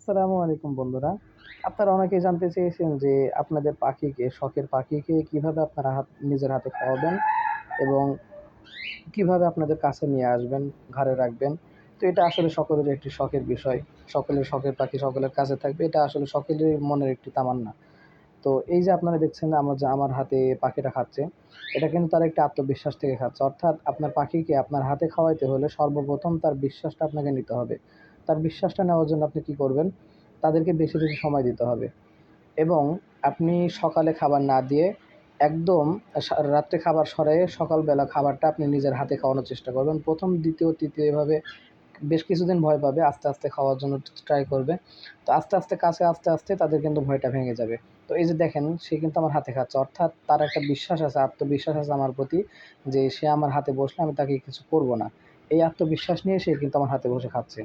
আসসালামু আলাইকুম বন্ধুরা। আপনারা অনেকেই জানতে চেয়েছেন যে আপনাদের পাখিকে, শখের পাখিকে কিভাবে আপনারা নিজের হাতে খাওয়াবেন এবং কিভাবে আপনাদের কাছে নিয়ে আসবেন, ঘরে রাখবেন। তো এটা আসলে সকলের একটি শখের বিষয়। সকলের শখের পাখি সকলের কাছে থাকবে। এটা আসলে সকলের মনের একটি তামান্না। তো এই যে আপনারা দেখছেন আমার হাতে পাখিটা খাচ্ছে, এটা কিন্তু তার একটা আত্মবিশ্বাস থেকে খাচ্ছে। অর্থাৎ আপনার পাখিকে আপনার হাতে খাওয়াইতে হলে সর্বপ্রথম তার বিশ্বাসটা আপনাকে নিতে হবে। তার বিশ্বাসটা নেওয়ার জন্য আপনি কি করবেন? তাদেরকে বেশি, বেশি সময় দিতে হবে এবং আপনি সকালে খাবার না দিয়ে একদম রাত্রে খাবার সরাইয়ে সকালবেলা খাবারটা আপনি নিজের হাতে খাওয়ানোর চেষ্টা করবেন। ১ম, ২য়, ৩য় এভাবে বেশ কিছুদিন ভয় পাবে। আস্তে, আস্তে খাওয়ার জন্য ট্রাই করবে। তো আস্তে, আস্তে কাছে আস্তে, আস্তে তাদের কিন্তু ভয়টা ভেঙে যাবে। তো এই যে দেখেন সে কিন্তু আমার হাতে খাচ্ছে। অর্থাৎ তার একটা বিশ্বাস আছে, আত্মবিশ্বাস আছে আমার প্রতি যে সে আমার হাতে বসলে আমি তাকে কিছু করব না। এই আত্মবিশ্বাস নিয়ে সে কিন্তু আমার হাতে বসে খাচ্ছে।